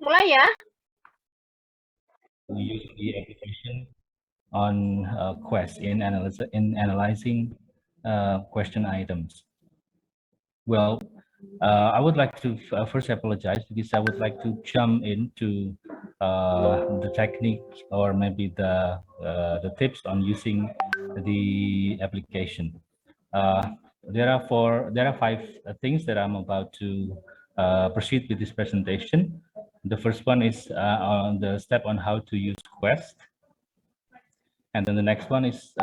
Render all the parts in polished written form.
Mulai ya. We use the application on Quest in analyzing question items. Well, I would like to first apologize because I would like to jump into the technique or maybe the tips on using the application. There are five things that I'm about to proceed with this presentation. The first one is on the step on how to use Quest, and then the next one is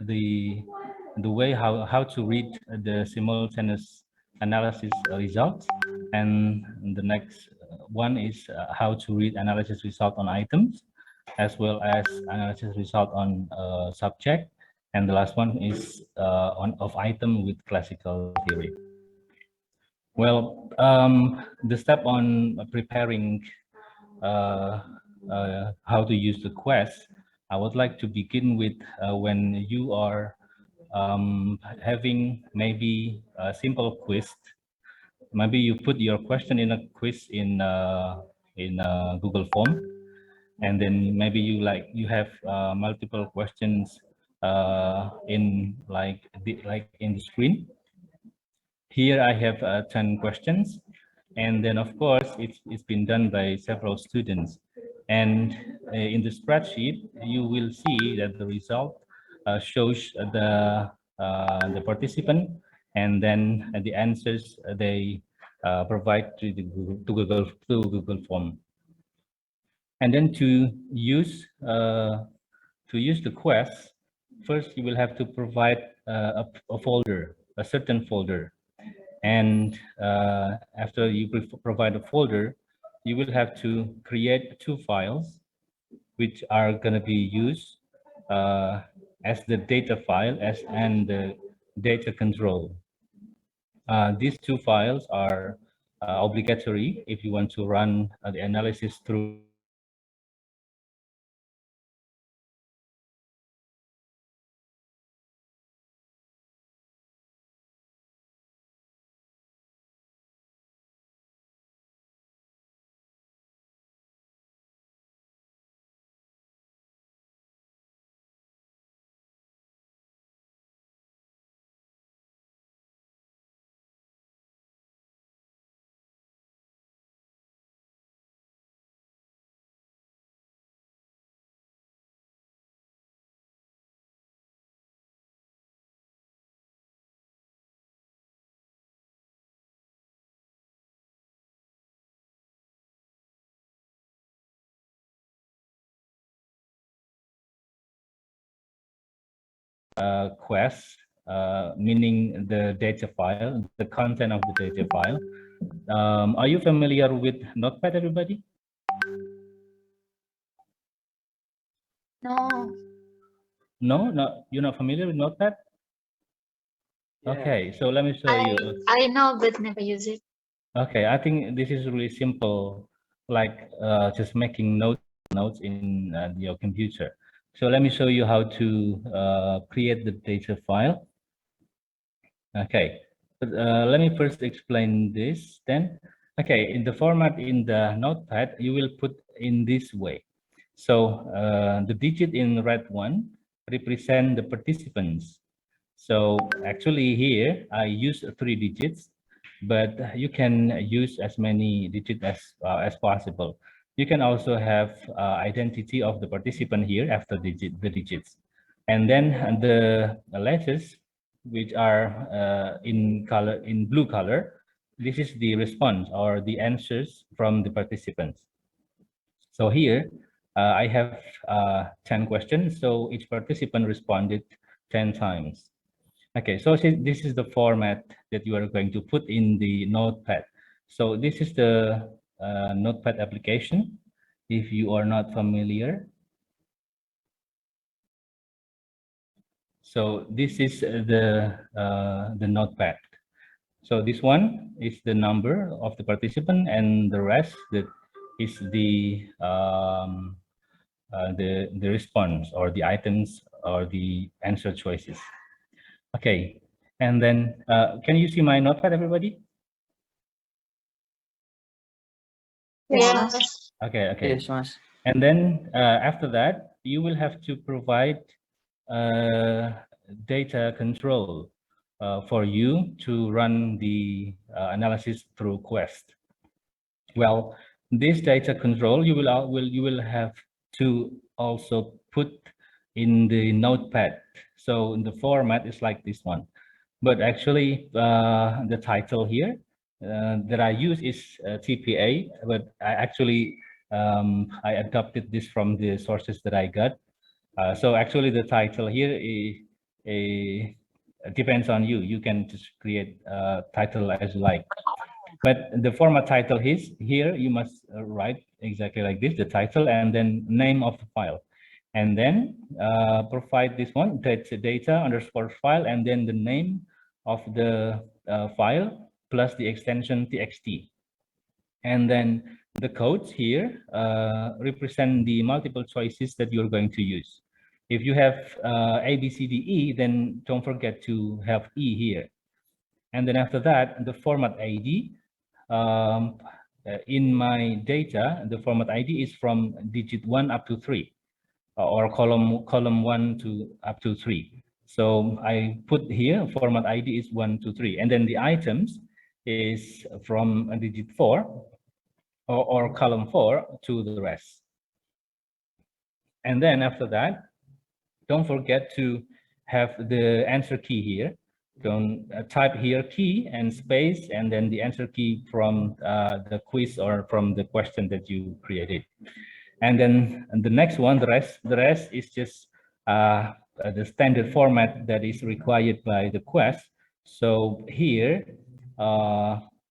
the way how to read the simultaneous analysis results, and the next one is how to read analysis result on items, as well as analysis result on subject, and the last one is on of item with classical theory. Well, the step on preparing how to use the Quest, I would like to begin with when you are having maybe a simple quiz. Maybe you put your question in a quiz in a Google form, and then maybe you have multiple questions in like in the screen. Here I have 10 questions, and then of course it's been done by several students. And in the spreadsheet, you will see that the result shows the participant, and then the answers they provide to the Google form. And then to use the Quest, first you will have to provide a folder, a certain folder. And after you provide a folder, you will have to create two files which are going to be used as the data file and the data control. These two files are obligatory if you want to run the analysis through Quest, meaning the data file, the content of the data file. Are you familiar with Notepad, everybody? No. No, you're not familiar with Notepad? Yeah. Okay, so let me show you. I know, but never use it. Okay, I think this is really simple, like just making notes in your computer. So let me show you how to create the data file. Okay, but let me first explain this then. Okay, in the format in the Notepad, you will put in this way. So the digit in red one represent the participants. So actually here I use 3 digits, but you can use as many digits as possible. You can also have identity of the participant here after the digits, and then the letters which are in blue color. This is the response or the answers from the participants. So here I have 10 questions. So each participant responded 10 times. Okay, so this is the format that you are going to put in the Notepad. So this is the Notepad application. If you are not familiar, so this is the Notepad. So this one is the number of the participant, and the rest that is the response or the items or the answer choices. Okay, and then can you see my Notepad, everybody? Yes, Mas. Yes. Okay, okay. Yes, Mas. And then after that, you will have to provide data control for you to run the analysis through Quest. Well, this data control you will have to also put in the notepad. So the format is like this one, but actually the title here that I use is TPA, but I adopted this from the sources that I got. So actually the title here depends on you. You can just create a title as you like. But the format title is here, you must write exactly like this, the title and then name of the file. And then provide this one, data underscore file, and then the name of the file plus the extension txt. And then the codes here represent the multiple choices that you're going to use. If you have A, B, C, D, E, then don't forget to have E here. And then after that, the format ID. In my data, the format ID is from digit 1 up to 3, or column 1 to up to 3. So I put here format ID is 1 to 3, and then the items is from digit 4 or column 4 to the rest. And then after that, don't forget to have the answer key here. Don't type here key and space, and then the answer key from the quiz or from the question that you created. And then the next one, the rest is just the standard format that is required by the quest. So here,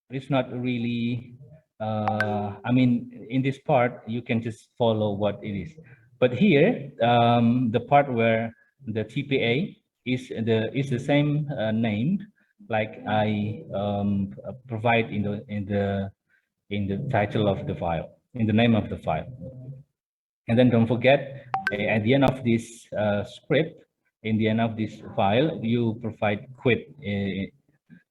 it's not really, I mean, in this part, you can just follow what it is. But here, the part where the TPA is the same name like I provide in the title of the file, in the name of the file. And then don't forget, at the end of this script, in the end of this file, you provide quit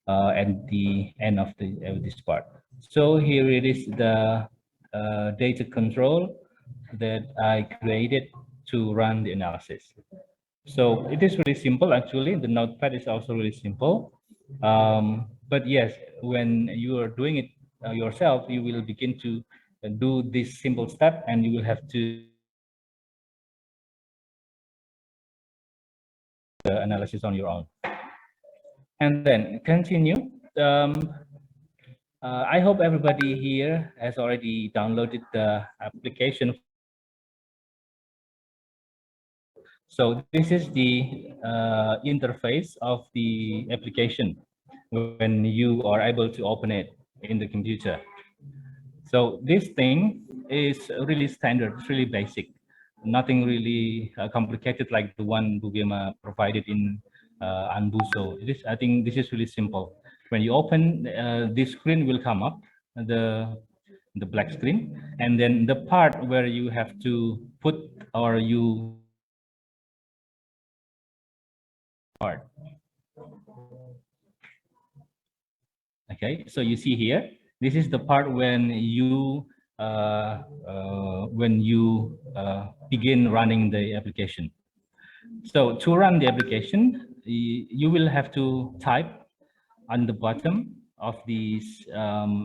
at the end of this part. So here it is, the data control that I created to run the analysis. So it is really simple, actually. The notepad is also really simple. But yes, when you are doing it yourself, you will begin to do this simple step, and you will have to the analysis on your own. And then continue. I hope everybody here has already downloaded the application. So this is the interface of the application when you are able to open it in the computer. So this thing is really standard, it's really basic. Nothing really complicated like the one Bugema provided in Anbuso. I think this is really simple. When you open, this screen will come up, the black screen, and then the part where you have to put or you part. Okay, so you see here, this is the part when you begin running the application. So to run the application, you will have to type on the bottom of this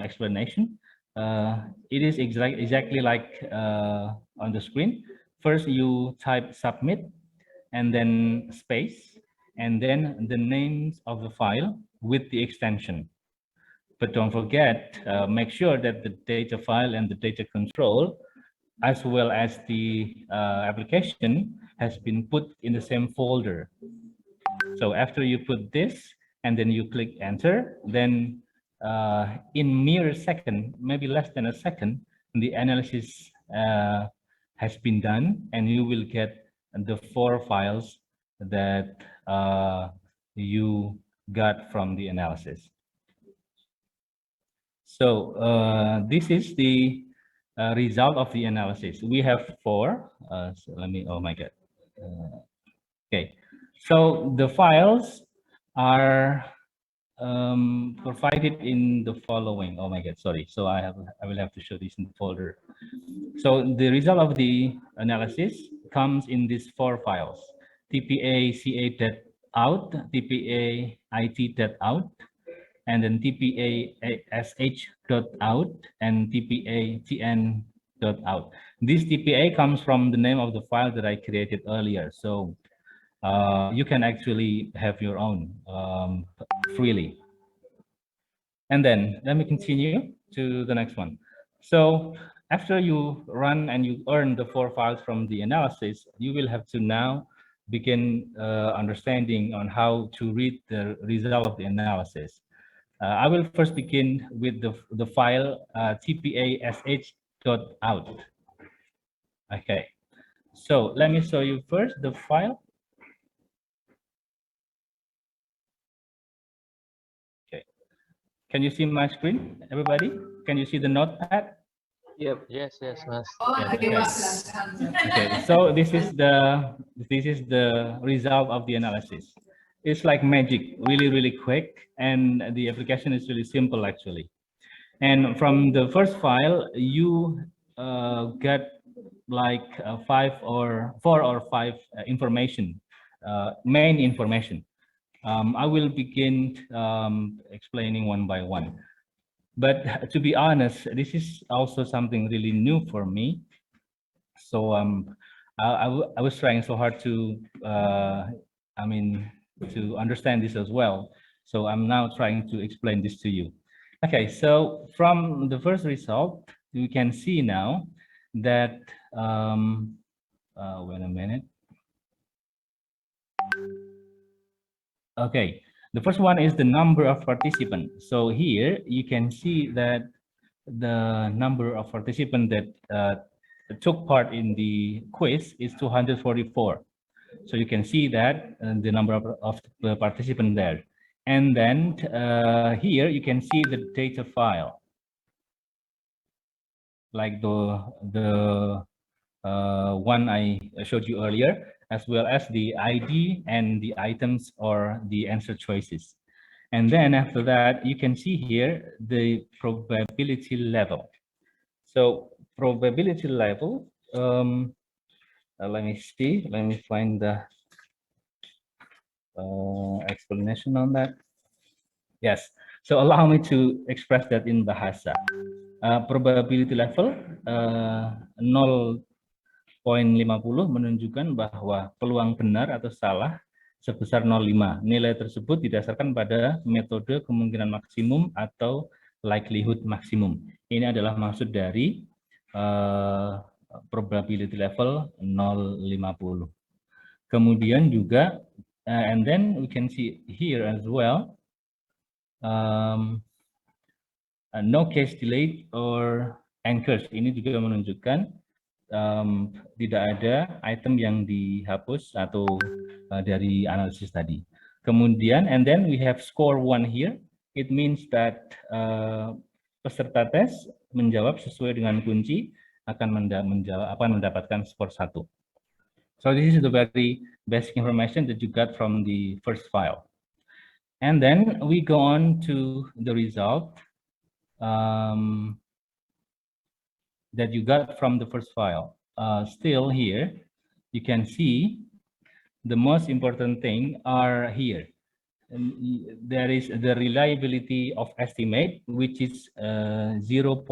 explanation. It is exactly like on the screen. First, you type submit, and then space, and then the names of the file with the extension. But don't forget, make sure that the data file and the data control, as well as the application, has been put in the same folder. So after you put this, and then you click enter, then in mere second, maybe less than a second, the analysis has been done, and you will get the 4 files that you got from the analysis. So this is the result of the analysis. We have 4. So let me, oh my God. Okay, so the files are provided in the following. Oh my God, sorry. So I will have to show this in the folder. So the result of the analysis comes in these 4 files: tpa.ca.out, tpa.it.out, and then tpa.sh.out, and tpa.tn.out. This tpa comes from the name of the file that I created earlier. So you can actually have your own freely. And then let me continue to the next one. So after you run and you earn the 4 files from the analysis, you will have to now begin understanding on how to read the result of the analysis. I will first begin with the file tpa.sh.out. Okay, so let me show you first the file. Okay, can you see my screen, everybody? Can you see the notepad? Yep. Yes, Mas. Yes, okay. Okay, so this is the result of the analysis. It's like magic, really quick, and the application is really simple actually. And from the first file, you get like 4 or 5 information, main information. I will begin explaining one by one. But to be honest, this is also something really new for me. So I was trying so hard to, I mean, to understand this as well. So I'm now trying to explain this to you. Okay, so from the first result, we can see now that, wait a minute. Okay, the first one is the number of participants. So here you can see that the number of participants that took part in the quiz is 244. So you can see that the number of the participants there. And then here you can see the data file, like the one I showed you earlier, as well as the ID and the items or the answer choices. And then after that, you can see here the probability level. So probability level, let me see, let me find the explanation on that. Yes, so allow me to express that in Bahasa. Probability level 0,50 menunjukkan bahwa peluang benar atau salah sebesar 0,5. Nilai tersebut didasarkan pada metode kemungkinan maksimum atau likelihood maksimum. Ini adalah maksud dari probability level 0,50. Kemudian juga, and then we can see here as well, no case delayed or anchors. Ini juga menunjukkan tidak ada item yang dihapus atau dari analisis tadi. Kemudian, and then we have score 1 here. It means that peserta tes menjawab sesuai dengan kunci akan mendapatkan skor 1. So this is the very basic information that you got from the first file. And then we go on to the result that you got from the first file. Still here, you can see the most important thing are here. And there is the reliability of estimate, which is 0.94.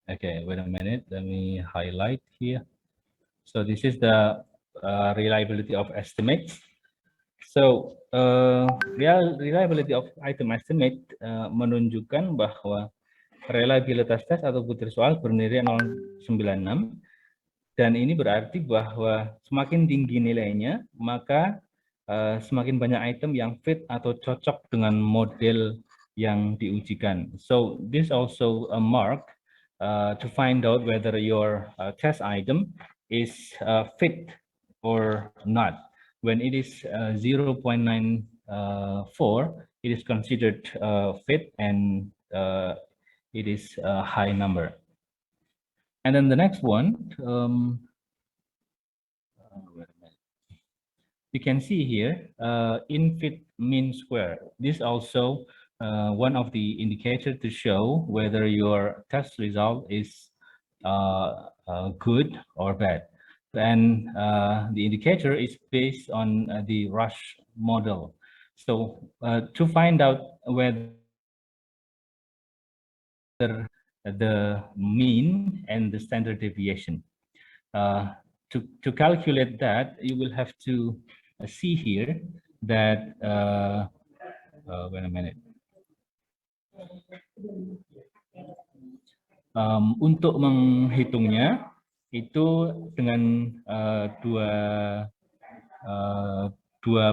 Okay, wait a minute. Let me highlight here. So this is the reliability of estimates. So reliability of item estimate menunjukkan bahwa reliabilitas tes atau butir soal bernilai 0,96, dan ini berarti bahwa semakin tinggi nilainya maka semakin banyak item yang fit atau cocok dengan model yang diujikan. So this also a mark to find out whether your test item is fit or not. When it is 0.94, it is considered fit and it is a high number. And then the next one, you can see here infit mean square. This also one of the indicators to show whether your test result is good or bad. And the indicator is based on the Rush model. So to find out whether the mean and the standard deviation. To calculate that, you will have to see here that, wait a minute. Untuk menghitungnya, itu dengan dua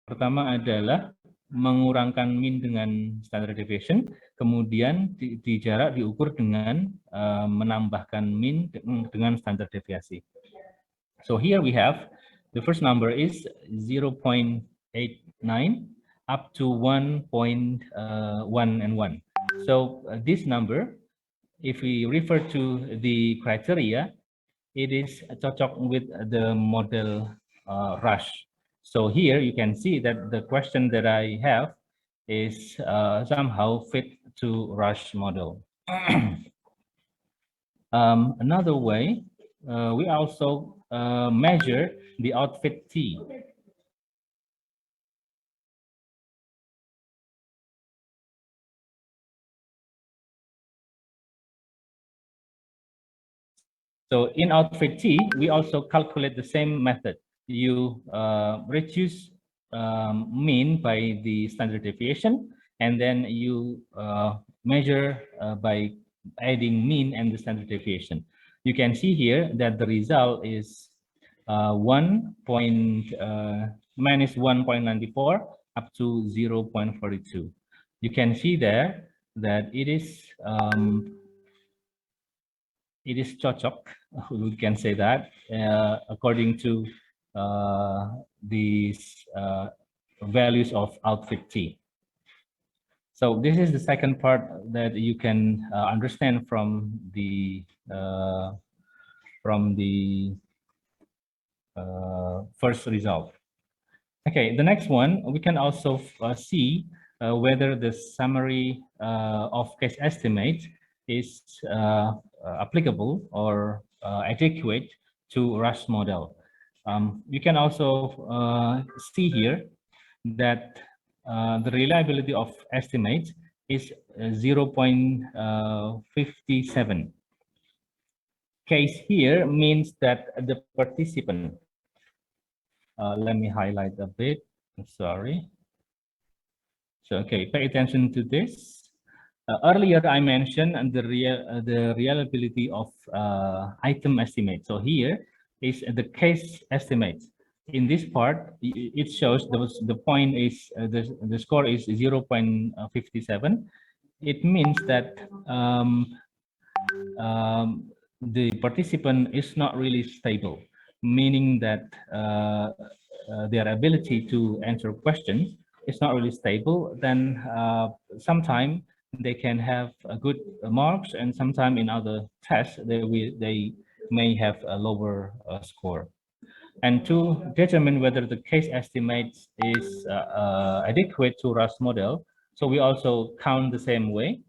pertama adalah mengurangkan mean dengan standard deviation, kemudian di jarak diukur dengan menambahkan mean dengan standar deviasi. So here we have the first number is 0.89 up to 1.1 and 1. So this number, if we refer to the criteria, it is cocok with the model Rush. So here you can see that the question that I have is somehow fit to Rush model. Another way, we also measure the outfit T. So in outfit T, we also calculate the same method. You reduce mean by the standard deviation, and then you measure by adding mean and the standard deviation. You can see here that the result is minus 1.94 up to 0.42. You can see there that it is cocok, we can say that, according to these values of outfit T. So this is the second part that you can understand from the first result. Okay, the next one, we can also see whether the summary of case estimate is applicable or adequate to Rush model. You can also see here that the reliability of estimate is 0.57. Case here means that the participant, let me highlight a bit, sorry. So, okay, pay attention to this. Earlier, I mentioned the reliability of item estimate. So here is the case estimate. In this part, it shows the point is the score is 0.57. It means that the participant is not really stable, meaning that their ability to answer questions is not really stable. Then sometimes they can have good marks, and sometimes in other tests they may have a lower score. And to determine whether the case estimate is adequate to Rush model, so we also count the same way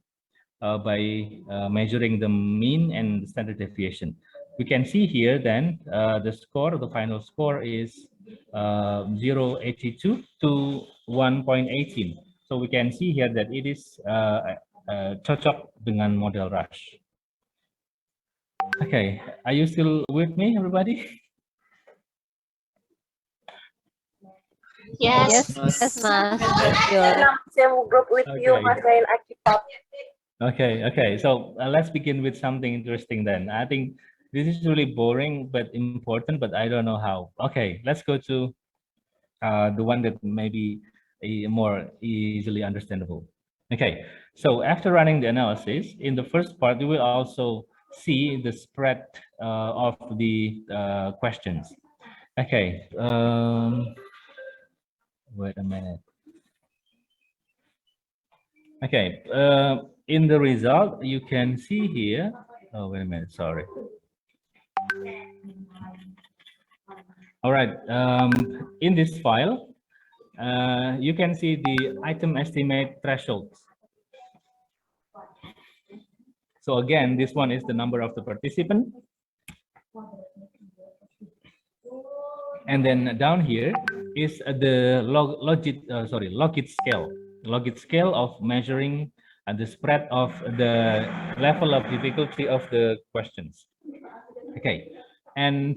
by measuring the mean and standard deviation. We can see here then the score, the final score is 0.82 to 1.18. So we can see here that it is cocok dengan model Rush. Okay, are you still with me, everybody? Yes. Yes, Mas. Okay. So let's begin with something interesting then. I think this is really boring but important, but I don't know how. Okay, let's go to the one that may be more easily understandable. Okay, so after running the analysis, in the first part, you will also see the spread of the questions. Okay, wait a minute. Okay, in the result, you can see here, oh, wait a minute, sorry. All right. In this file, you can see the item estimate thresholds. So again, this one is the number of the participant. And then down here is the logit scale. Logit scale of measuring the spread of the level of difficulty of the questions. Okay, and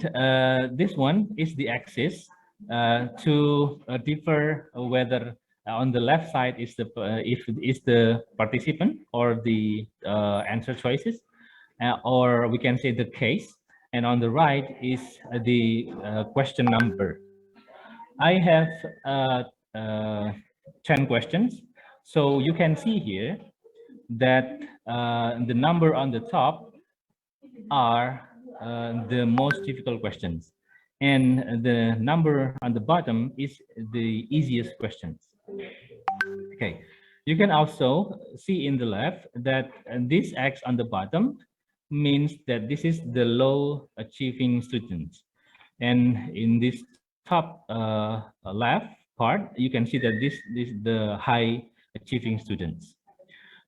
this one is the axis to differ whether on the left side is the if is the participant or the answer choices, or we can say the case, and on the right is the question number. I have uh, 10 questions, so you can see here that the number on the top are the most difficult questions, and the number on the bottom is the easiest questions. Okay, you can also see in the left that this X on the bottom means that this is the low achieving students, and in this top left part you can see that this is the high achieving students.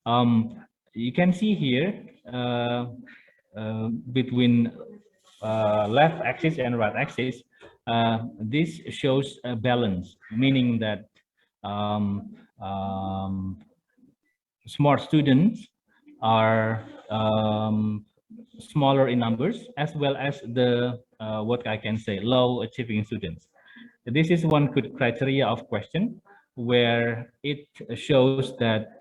You can see here between left axis and right axis, this shows a balance, meaning that um, um, smart students are smaller in numbers, as well as the what I can say low achieving students. This is one good criteria of question where it shows that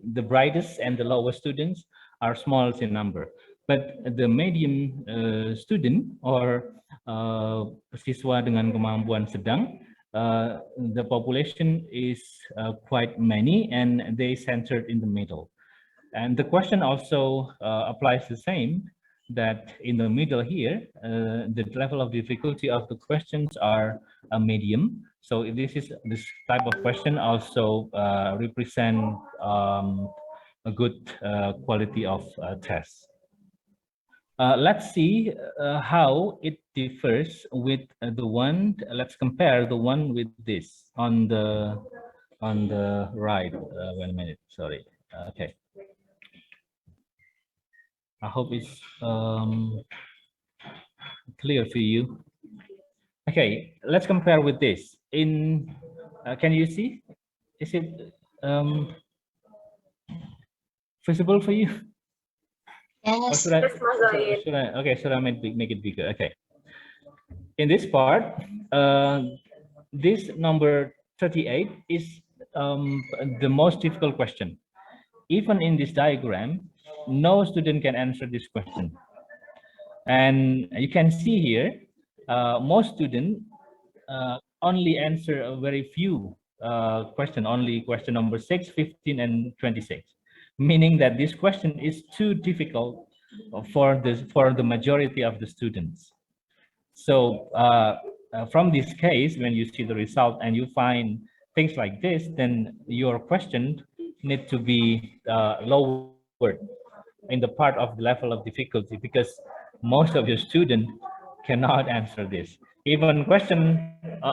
the brightest and the lowest students are smallest in number, but the medium student or siswa dengan kemampuan sedang, the population is quite many and they centered in the middle. And the question also applies the same, that in the middle here, the level of difficulty of the questions are a medium. So if this type of question also represent a good quality of test. Let's see how it differs with the one. Let's compare the one with this on the right. Wait a minute. Sorry. Okay. I hope it's clear for you. Okay, let's compare with this. In can you see? Is it visible for you? Or Yes. should I make it bigger? Okay. In this part, this number 38 is the most difficult question. Even in this diagram, no student can answer this question. And you can see here, most students only answer a very few question, only question number 6, 15, and 26, meaning that this question is too difficult for the majority of the students. So from this case, when you see the result and you find things like this, then your question need to be lowered in the part of the level of difficulty, because most of your students cannot answer this. Even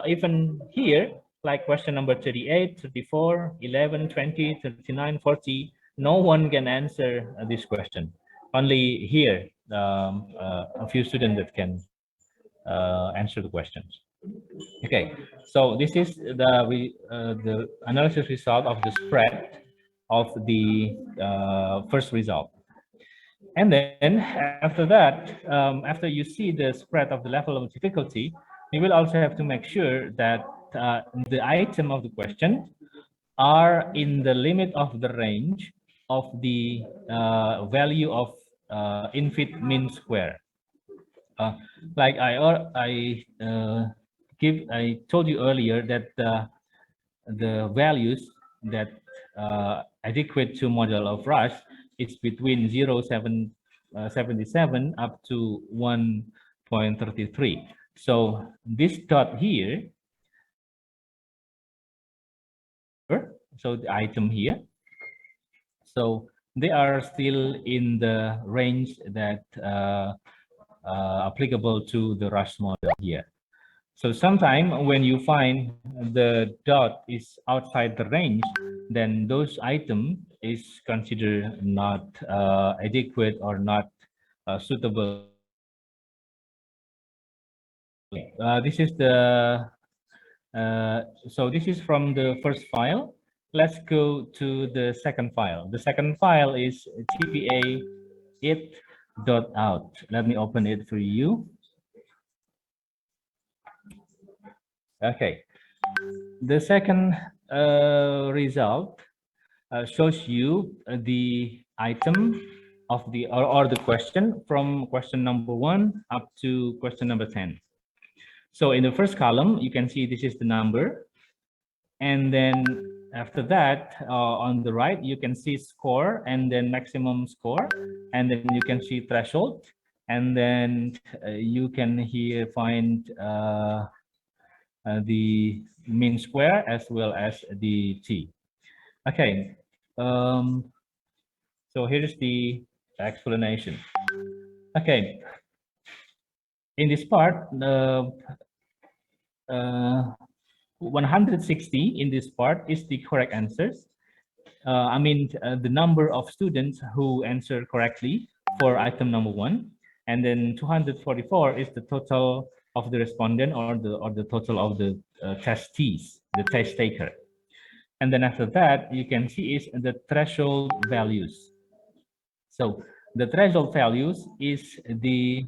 even here, like question number 38, 34, 11, 20, 39, 40, no one can answer this question. Only here, a few students that can answer the questions. Okay, so this is the analysis result of the spread of the first result. And then after that, after you see the spread of the level of difficulty, you will also have to make sure that the item of the question are in the limit of the range of the value of infit mean square. Like I told you earlier that the values that adequate to model of Rush is between 0.77 up to 1.33. So this dot here, so the item here, so they are still in the range that applicable to the rush model here. So sometime when you find the dot is outside the range, then those item is considered not adequate or not suitable. This is the so this is from the first file. Let's go to the second file. The second file is tpa it.out. Let me open it for you. Okay. The second result shows you the item of the or the question from question number 1 up to question number 10. So in the first column, you can see this is the number. And then after that, on the right, you can see score and then maximum score. And then you can see threshold. And then you can here find the mean square as well as the t. Okay. So here's the explanation. Okay. In this part, 160 in this part is the correct answers. The number of students who answer correctly for item number 1, and then 244 is the total of the respondent or the total of the testees, the test taker. And then after that, you can see is the threshold values. So the threshold values is the